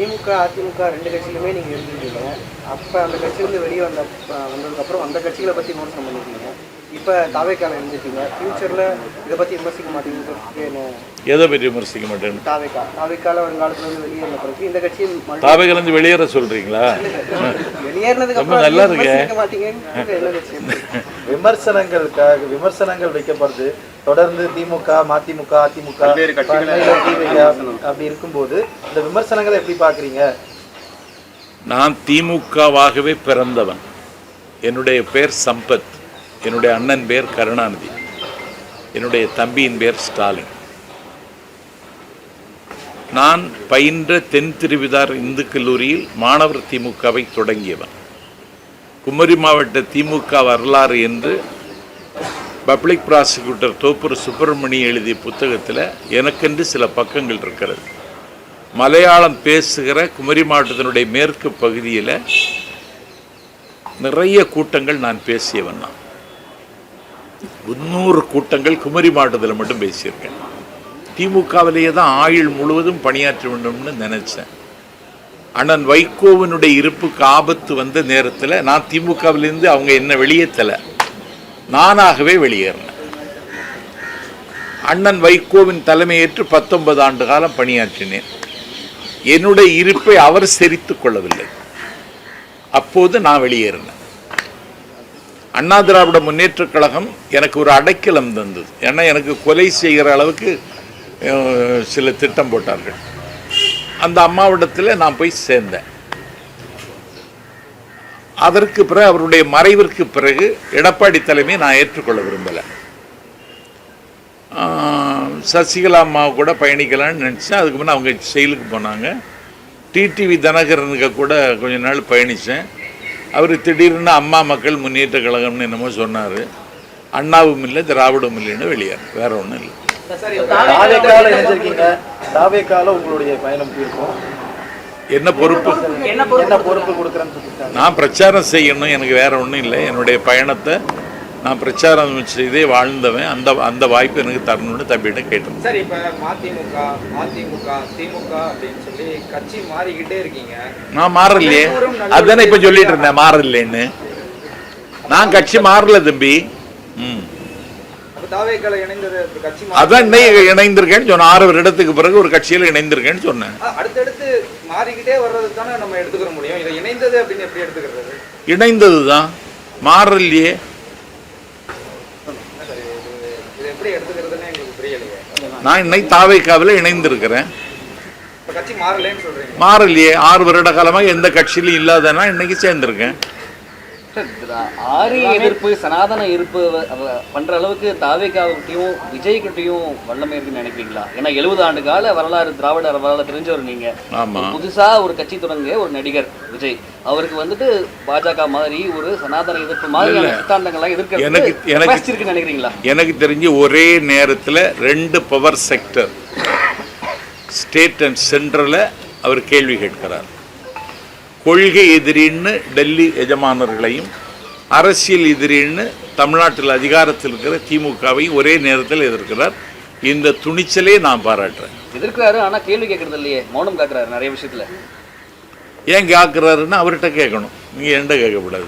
திமுக, அதிமுக 2 கட்சியிலுமே நீங்க இருந்திருக்கீங்க. அப்ப அந்த கட்சியிலிருந்து வெளியே வந்ததுக்கப்புறம் அந்த கட்சிகளை பத்தி விமர்சனம் பண்ணிருக்கீங்க. இப்ப தாவேக்கால இருந்திருக்கீங்க. ஃபியூச்சர்ல இதை பத்தி விமர்சிக்க மாட்டீங்கன்னு எதை பற்றி விமர்சிக்க மாட்டேன்னு? தாவேக்கால வருங்காலத்துல இருந்து வெளியேறின பிறகு இந்த கட்சியும் தாவேக்கால இருந்து வெளியேற சொல்றீங்களா? வெளியேறினதுக்கு அப்புறம் நல்லா இருக்கு. விமர்சனங்கள் வைக்கப்படுது. தொடர்ந்து திமுக, மதிமுக, அதிமுக அப்படி இருக்கும்போது இந்த விமர்சனங்களை எப்படி பாக்குறீங்க? நான் திமுகவாகவே பிறந்தவன். என்னுடைய பேர் சம்பத், என்னுடைய அண்ணன் பேர் கருணாநிதி, என்னுடைய தம்பியின் பேர் ஸ்டாலின். நான் பயின்ற தென் திருவிதார் இந்து கல்லூரியில் மாணவர் திமுகவை தொடங்கியவன். குமரி மாவட்ட திமுக வரலாறு என்று பப்ளிக் ப்ராசிக்யூட்டர் தோப்பூர் சுப்பிரமணி எழுதிய புத்தகத்தில் எனக்கென்று சில பக்கங்கள் இருக்கிறது. மலையாளம் பேசுகிற குமரி மாவட்டத்தினுடைய மேற்கு பகுதியில் நிறைய கூட்டங்கள் நான் பேசியவன். நான் 300 கூட்டங்கள் குமரி மாவட்டத்தில் மட்டும் பேசியிருக்கேன். திமுகவிலேயே தான் ஆயுள் முழுவதும் பணியாற்ற வேண்டும்னு நினச்சேன். அண்ணன் வைகோவினுடைய இருப்புக்கு ஆபத்து வந்த நேரத்தில் நான் திமுகவிலேருந்து அவங்க என்ன வெளியேற்றலை, நானாகவே வெளியேறினேன். அண்ணன் வைகோவின் தலைமையேற்று 19 ஆண்டு காலம் பணியாற்றினேன். என்னுடைய இருப்பை அவர் செறித்து கொள்ளவில்லை. அப்போது நான் வெளியேறினேன். அண்ணா திராவிட முன்னேற்றக் கழகம் எனக்கு ஒரு அடைக்கலம் தந்தது. ஏன்னா எனக்கு கொலை செய்கிற அளவுக்கு சில திட்டம் போட்டார்கள். அந்த அம்மாவிடத்தில் நான் போய் சேர்ந்தேன். அதற்கு பிறகு அவருடைய மறைவிற்கு பிறகு எடப்பாடி தலைமையை நான் ஏற்றுக்கொள்ள விரும்பலை. சசிகலா அம்மாவை கூட பயணிக்கலான்னு நினச்சேன். அதுக்கு முன்னே அவங்க செயலுக்கு போனாங்க. டிடிவி தினகரனுக்கு கூட கொஞ்ச நாள் பயணித்தேன். அவர் திடீர்னு அம்மா மக்கள் முன்னேற்ற கழகம்னு என்னமோ சொன்னார். அண்ணாவும் இல்லை, திராவிடமும் இல்லைன்னு வெளியேறு, வேற ஒன்றும் இல்லை. உங்களுடைய பயணம் என்ன பொறுப்பு நான் பிரச்சாரம் செய்யணும். எனக்கு வேற ஒன்றும் இல்லை. என்னுடைய பயணத்தை நான் பிரச்சாரம் செய்தே வாழ்ந்தவன். அந்த வாய்ப்பு எனக்கு தரணும்னு தம்பிகிட்ட கேட்டேன். சரி, இப்போ மதிமுக, திமுக அப்படின்னு சொல்லி கட்சி மாறிக்கிட்டே இருக்கீங்க. நான் மாறலையே, அதுதானே இப்போ சொல்லிட்டு இருந்தேன் மாறலைன்னு. நான் கட்சி மாறல தம்பி. அதான் இன்னைக்கு இணைந்திருக்கேன்னு சொன்னேன். 6 வருடத்துக்கு பிறகு ஒரு கட்சியில் இணைந்திருக்கேன்னு சொன்னேன். அடுத்தடுத்து மாறிக்கிட்டே வர்றது தானே நம்ம எடுத்துக்கிற முடியும். இதை இணைந்தது அப்படின்னு எப்படி எடுத்துக்கிறது? இணைந்தது தான், மாறலையே. இது எப்படி எடுத்துக்கிறதுன்னு எங்களுக்கு புரியலையே. நான் இன்னைக்கு தாவேக்காவில் இணைந்திருக்கிறேன். கட்சி மாறலைன்னு சொல்றீங்க. மாறலையே. 6 வருட காலமாக எந்த கட்சியிலும் இல்லாதனா இன்னைக்கு சேர்ந்திருக்கேன். ஆரிய எதிர்ப்பு, சனாதன எதிர்ப்பு பண்ற அளவுக்கு தாவேக்காவுக்கிட்டையும் விஜய்கிட்டையும் வல்லமை இருக்குன்னு நினைக்கிறீங்களா? ஏன்னா 70 ஆண்டு கால வரலாறு, திராவிட வரலாறு தெரிஞ்சவர் நீங்க. புதுசா ஒரு கட்சி தொடங்க ஒரு நடிகர் விஜய், அவருக்கு வந்துட்டு பாஜக மாதிரி ஒரு சனாதன எதிர்ப்பு மாதிரியான சித்தாந்தங்கள்லாம் எதிர்க்க நினைக்கிறீங்களா? எனக்கு தெரிஞ்சு ஒரே நேரத்தில் 2 பவர் செக்டர், ஸ்டேட் அண்ட் சென்ட்ரல அவர் கேள்வி கேட்கிறார். கொள்கை எதிரின்னு டெல்லி எஜமானர்களையும், அரசியல் எதிரின்னு தமிழ்நாட்டில் அதிகாரத்தில் இருக்கிற திமுகவையும் ஒரே நேரத்தில் எதிர்க்கிறார். இந்த துணிச்சலே நான் பாராட்டுறேன். எதிர்க்கிறாரு, ஆனால் கேள்வி கேட்கறது இல்லையே, மௌனம் காக்குறாரு நிறைய விஷயத்தில். ஏன் கேட்குறாருன்னு அவர்கிட்ட கேட்கணும், நீங்கள் என்கிட்ட கேட்கக்கூடாது.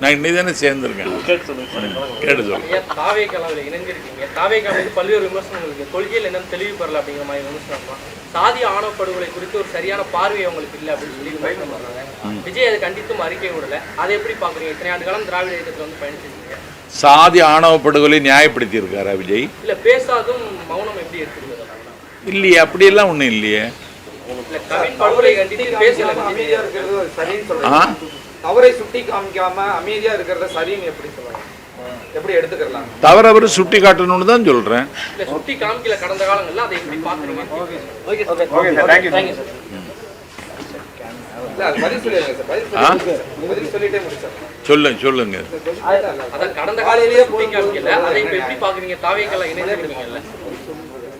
நான் இன்னைக்கு தானே சேர்ந்துருக்கேன். கேட்டு சொல்லுங்க. தாவேக்காவில் இணைஞ்சிருக்கீங்க. தாவேக்காவில் பல்வேறு விமர்சனங்கள் இருக்கு. கொள்கையில் என்னன்னு தெளிவு பெறல அப்படிங்கிற மாதிரி விமர்சனம். சாதி ஆணவ படுகொலை குறித்து ஒரு சரியான பார்வை அவங்களுக்கு இல்லை அப்படின்னு சொல்லி விமர்சனம் பண்றாங்க. விஜய் அதை கண்டித்தும் அறிக்கை விடல. அதை எப்படி பாக்குறீங்க? இத்தனை ஆண்டு காலம் திராவிட இயக்கத்தில் வந்து பயணிச்சிருக்கீங்க. சாதி ஆணவ படுகொலை நியாயப்படுத்தி இருக்காரா விஜய்? இல்ல, பேசாதும் மௌனம் எப்படி எடுத்துக்கிறது? இல்லையே, அப்படியெல்லாம் ஒன்றும் இல்லையே. படுகொலை கண்டித்து பேசல. தவறை சுட்டி காமிக்காம அமைதியா இருக்கிறத சரின்னு எப்படி சொல்லலாம்? எப்படி எடுத்துக்கலாம்? தவறு அவர் சுட்டி காட்டணும்னு தான் சொல்றேன். சுட்டி காமிக்கல கடந்த காலங்கள்ல. அதை எப்படி பாக்குறீங்க? சொல்லுங்க. கடந்த காலையிலேயே சுட்டி காமிக்கல, அதை எப்படி பாக்குறீங்க? தாவேக்கால இணைந்திருக்கீங்கல்ல.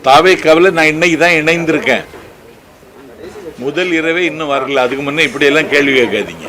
தாவேக்காவில் நான் இன்னைக்கு தான் இணைந்திருக்கேன். முதல் இரவே இன்னும் வரல. அதுக்கு முன்னே இப்படி எல்லாம் கேள்வி கேட்காதீங்க.